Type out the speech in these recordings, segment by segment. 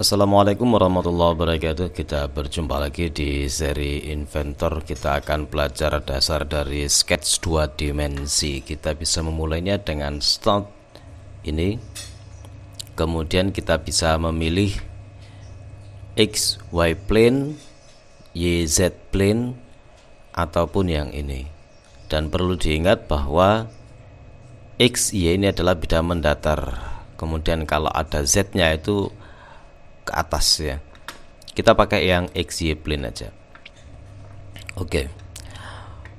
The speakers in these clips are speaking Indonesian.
Assalamualaikum warahmatullahi wabarakatuh. Kita berjumpa lagi di seri Inventor. Kita akan belajar dasar dari sketch 2 dimensi. Kita bisa memulainya dengan start ini. Kemudian kita bisa memilih X, Y plane, Y, Z plane, ataupun yang ini. Dan perlu diingat bahwa X, Y ini adalah bidang mendatar. Kemudian kalau ada Z-nya itu ke atas ya. Kita pakai yang XY plane aja. Oke.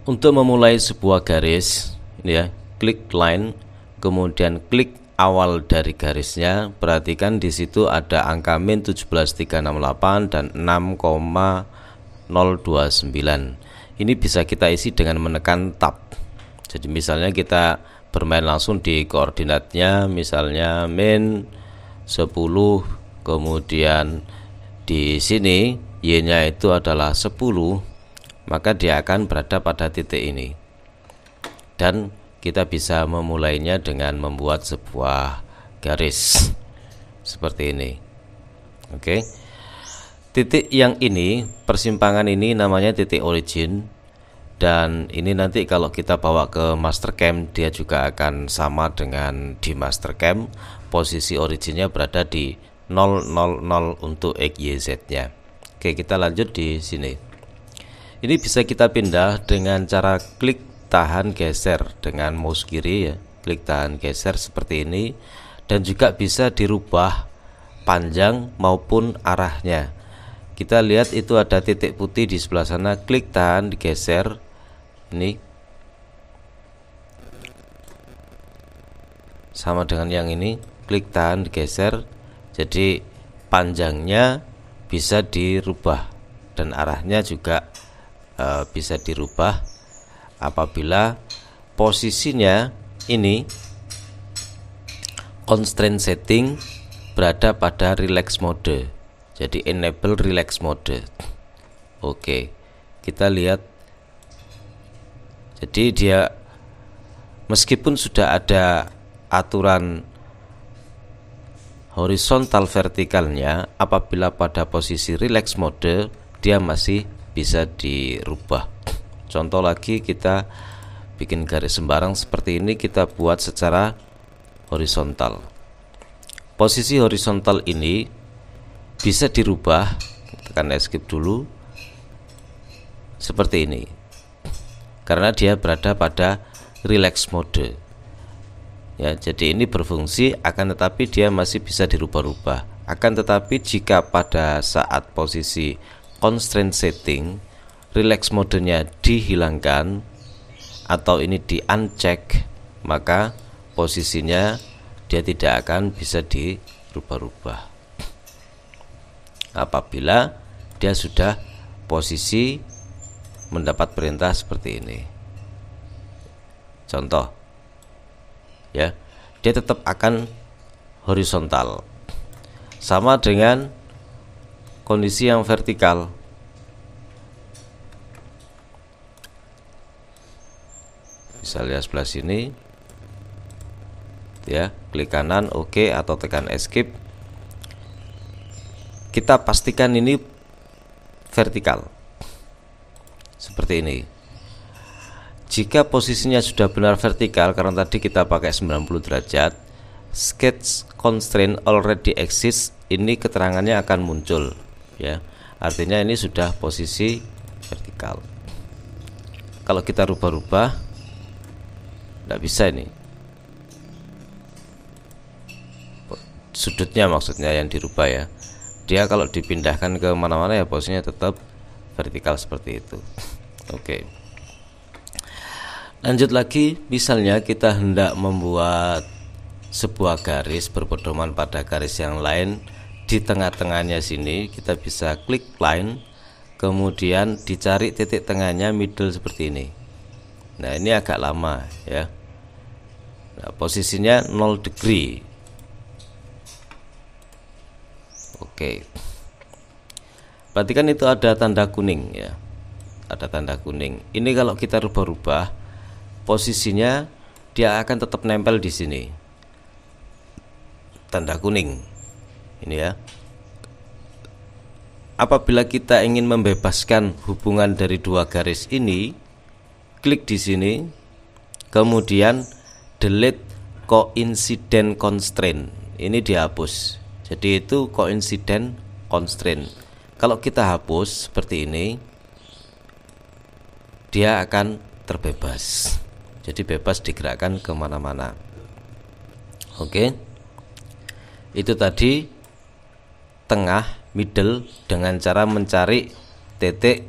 Untuk memulai sebuah garis ya, klik line, kemudian klik awal dari garisnya. Perhatikan di situ ada angka min 17368 dan 6,029. Ini bisa kita isi dengan menekan tab. Jadi misalnya kita bermain langsung di koordinatnya, misalnya min 10, kemudian di sini y-nya itu adalah 10, maka dia akan berada pada titik ini. Dan kita bisa memulainya dengan membuat sebuah garis seperti ini. Oke. Titik yang ini, persimpangan ini namanya titik origin. Dan ini nanti kalau kita bawa ke Mastercam, dia juga akan sama dengan di Mastercam. Posisi originnya berada di 000 untuk X, Y, Z-nya. Oke, kita lanjut di sini. Ini bisa kita pindah dengan cara klik tahan geser dengan mouse kiri ya. Klik tahan geser seperti ini, dan juga bisa dirubah panjang maupun arahnya. Kita lihat itu ada titik putih di sebelah sana, klik tahan digeser. Ini sama dengan yang ini, klik tahan digeser. Jadi panjangnya bisa dirubah dan arahnya juga bisa dirubah apabila posisinya ini constraint setting berada pada relax mode. Jadi enable relax mode. Oke, kita lihat. Jadi dia meskipun sudah ada aturan horizontal vertikalnya, apabila pada posisi relax mode dia masih bisa dirubah. Contoh lagi, kita bikin garis sembarang seperti ini, kita buat secara horizontal. Posisi horizontal ini bisa dirubah, tekan escape dulu seperti ini, karena dia berada pada relax mode. Ya, jadi ini berfungsi, akan tetapi dia masih bisa dirubah-rubah. Akan tetapi jika pada saat posisi constraint setting relax modenya dihilangkan atau ini di uncheck, maka posisinya dia tidak akan bisa dirubah-rubah apabila dia sudah posisi mendapat perintah seperti ini. Contoh ya, dia tetap akan horizontal, sama dengan kondisi yang vertikal. Misalnya sebelah sini ya, klik kanan oke, atau tekan escape. Kita pastikan ini vertikal seperti ini. Jika posisinya sudah benar vertikal, karena tadi kita pakai 90 derajat, sketch constraint already exists, ini keterangannya akan muncul ya. Artinya ini sudah posisi vertikal. Kalau kita rubah-rubah tidak bisa, ini sudutnya maksudnya yang dirubah ya. Dia kalau dipindahkan ke mana-mana ya posisinya tetap vertikal seperti itu. Oke. Lanjut lagi, misalnya kita hendak membuat sebuah garis berpedoman pada garis yang lain. Di tengah-tengahnya sini kita bisa klik line, kemudian dicari titik tengahnya middle seperti ini. Nah, ini agak lama ya. Nah, posisinya 0 degree. Oke. Perhatikan itu ada tanda kuning ya. Ada tanda kuning. Ini kalau kita rubah-rubah posisinya, dia akan tetap nempel di sini. Tanda kuning. Ini ya. apabila kita ingin membebaskan hubungan dari dua garis ini, klik di sini, kemudian delete coincident constraint. Ini dihapus. Jadi itu coincident constraint. Kalau kita hapus seperti ini, dia akan terbebas. Jadi bebas digerakkan kemana-mana. Oke. Itu tadi tengah, middle, dengan cara mencari titik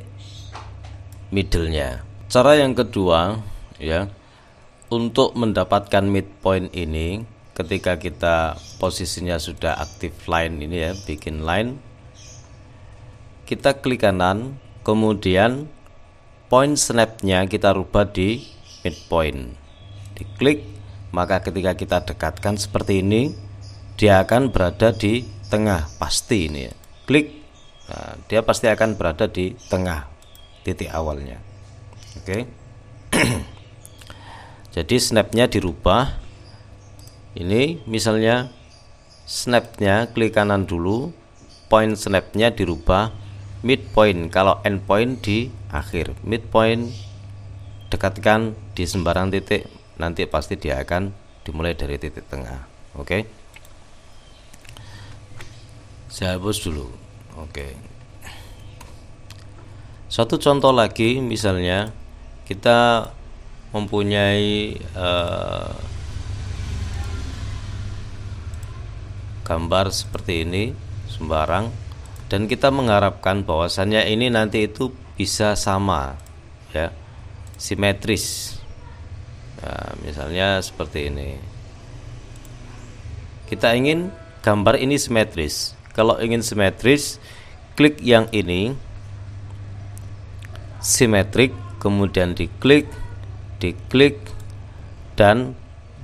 middle-nya. Cara yang kedua, ya, untuk mendapatkan midpoint ini, ketika kita posisinya sudah aktif line ini ya, bikin line, kita klik kanan, kemudian point snap-nya kita rubah di midpoint. Diklik, maka ketika kita dekatkan seperti ini, dia akan berada di tengah, pasti ini ya. Klik, nah, dia pasti akan berada di tengah titik awalnya. Oke. Jadi snapnya dirubah. Ini misalnya snapnya klik kanan dulu, point snapnya dirubah midpoint. Kalau endpoint di akhir, midpoint dekatkan di sembarang titik, nanti pasti dia akan dimulai dari titik tengah. Oke. Saya hapus dulu. Oke. Satu contoh lagi, misalnya kita mempunyai gambar seperti ini sembarang, dan kita mengharapkan bahwasannya ini nanti itu bisa sama, ya, simetris. Nah, misalnya seperti ini. Kita ingin gambar ini simetris. Kalau ingin simetris, klik yang ini, simetrik, kemudian diklik, dan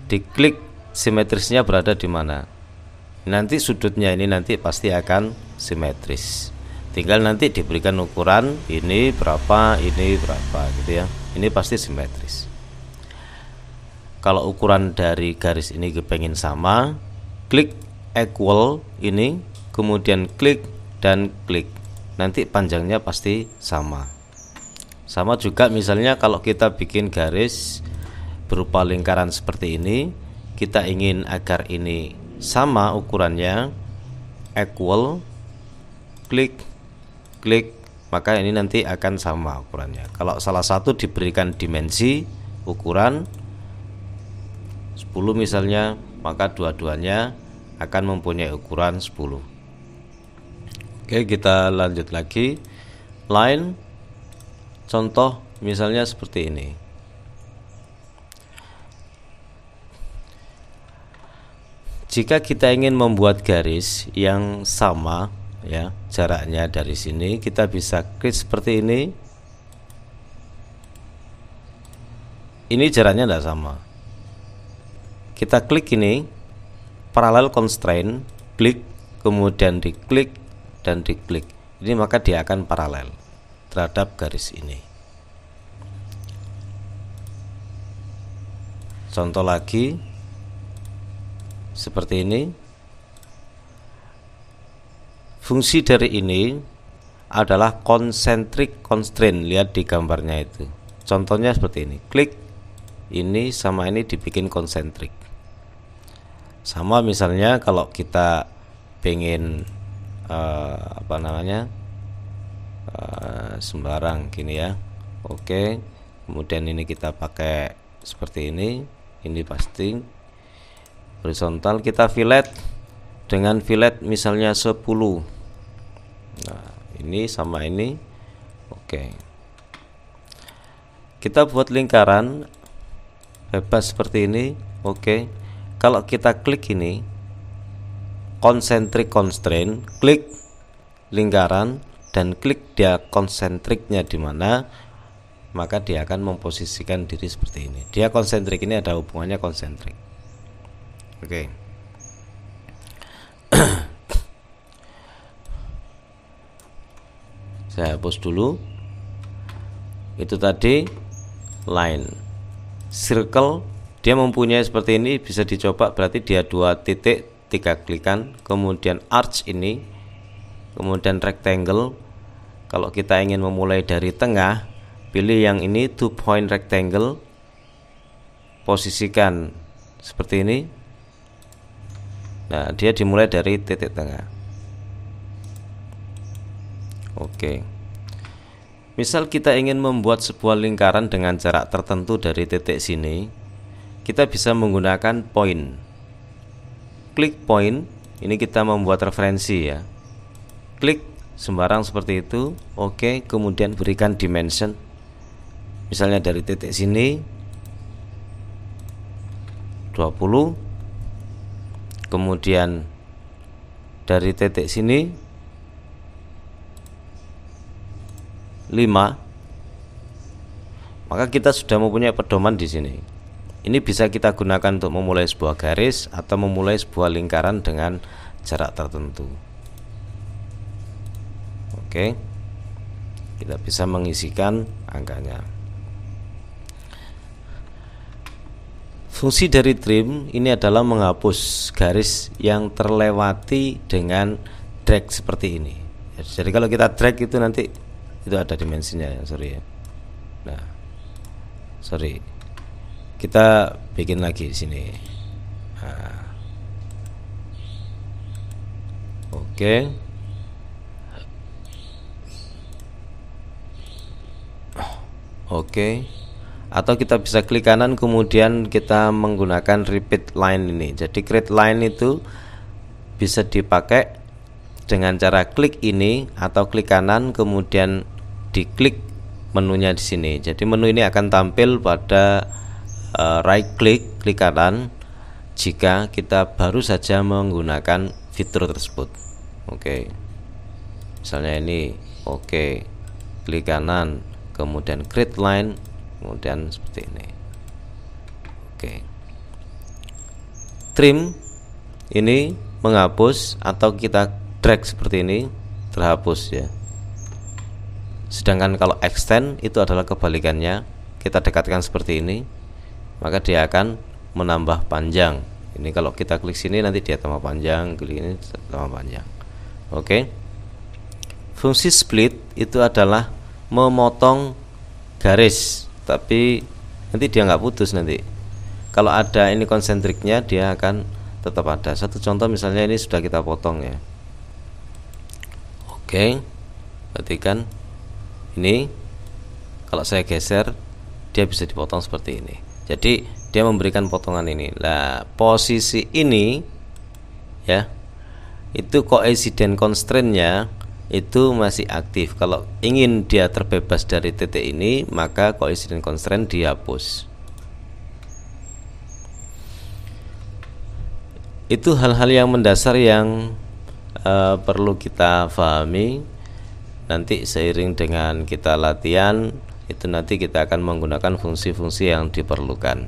diklik simetrisnya berada di mana. Nanti sudutnya ini nanti pasti akan simetris. Tinggal nanti diberikan ukuran ini berapa gitu ya. Ini pasti simetris. Kalau ukuran dari garis ini kepengen sama, klik equal ini, kemudian klik dan klik. Nanti panjangnya pasti sama. Sama juga misalnya kalau kita bikin garis berupa lingkaran seperti ini, kita ingin agar ini sama ukurannya, equal, klik, maka ini nanti akan sama ukurannya. Kalau salah satu diberikan dimensi ukuran 10 misalnya, maka dua-duanya akan mempunyai ukuran 10. Oke, kita lanjut lagi. Line, contoh misalnya seperti ini. Jika kita ingin membuat garis yang sama, ya, jaraknya dari sini, kita bisa klik seperti ini. Ini jaraknya tidak sama. Kita klik ini, parallel constraint, klik, kemudian diklik dan diklik. Ini maka dia akan paralel terhadap garis ini. Contoh lagi seperti ini. Fungsi dari ini adalah concentric constraint. Lihat di gambarnya itu. Contohnya seperti ini. Klik ini sama ini dibikin concentric. Sama misalnya kalau kita pengen sembarang gini ya. Oke. Kemudian ini kita pakai seperti ini pasti horizontal, kita fillet dengan fillet misalnya 10. Nah, ini sama ini. Oke. Kita buat lingkaran bebas seperti ini. Oke. Kalau kita klik ini concentric constraint, klik lingkaran dan klik dia konsentriknya di mana, maka dia akan memposisikan diri seperti ini. Dia konsentrik, ini ada hubungannya konsentrik. Oke. Saya hapus dulu. Itu tadi line. Circle dia mempunyai seperti ini, bisa dicoba, berarti dia 2 titik, 3 klikan. Kemudian arch ini kemudian rectangle. Kalau kita ingin memulai dari tengah, pilih yang ini 2 point rectangle, posisikan seperti ini. Nah, dia dimulai dari titik tengah. Oke. Misal kita ingin membuat sebuah lingkaran dengan jarak tertentu dari titik sini, kita bisa menggunakan point. Klik point, ini kita membuat referensi ya. Klik sembarang seperti itu. Oke, kemudian berikan dimension. Misalnya dari titik sini 20, kemudian dari titik sini 5. Maka kita sudah mempunyai pedoman di sini. Ini bisa kita gunakan untuk memulai sebuah garis atau memulai sebuah lingkaran dengan jarak tertentu. Oke, kita bisa mengisikan angkanya. Fungsi dari trim ini adalah menghapus garis yang terlewati dengan drag seperti ini. Jadi kalau kita drag itu nanti itu ada dimensinya ya, sorry ya. Nah, sorry, kita bikin lagi di sini. Nah. Oke. Oke. Atau kita bisa klik kanan, kemudian kita menggunakan repeat line ini. Jadi create line itu bisa dipakai dengan cara klik ini atau klik kanan, kemudian diklik menunya di sini. Jadi menu ini akan tampil pada right click, klik kanan jika kita baru saja menggunakan fitur tersebut. Oke. Misalnya ini, oke. Klik kanan, kemudian create line, kemudian seperti ini. Oke. Trim ini menghapus atau kita drag seperti ini, terhapus ya. Sedangkan kalau extend itu adalah kebalikannya. Kita dekatkan seperti ini, maka dia akan menambah panjang. Ini kalau kita klik sini nanti dia tambah panjang, klik ini tambah panjang. Oke. Fungsi split itu adalah memotong garis, tapi nanti dia nggak putus nanti. Kalau ada ini konsentriknya, dia akan tetap ada. Satu contoh misalnya ini sudah kita potong ya. Oke, perhatikan ini. Kalau saya geser, dia bisa dipotong seperti ini. Jadi dia memberikan potongan ini. Nah, posisi ini ya, itu coincident constraint-nya itu masih aktif. Kalau ingin dia terbebas dari titik ini, maka coincident constraint dihapus. Itu hal-hal yang mendasar yang perlu kita pahami. Nanti seiring dengan kita latihan, itu nanti kita akan menggunakan fungsi-fungsi yang diperlukan.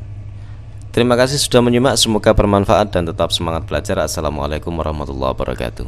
Terima kasih sudah menyimak, semoga bermanfaat dan tetap semangat belajar. Assalamualaikum warahmatullahi wabarakatuh.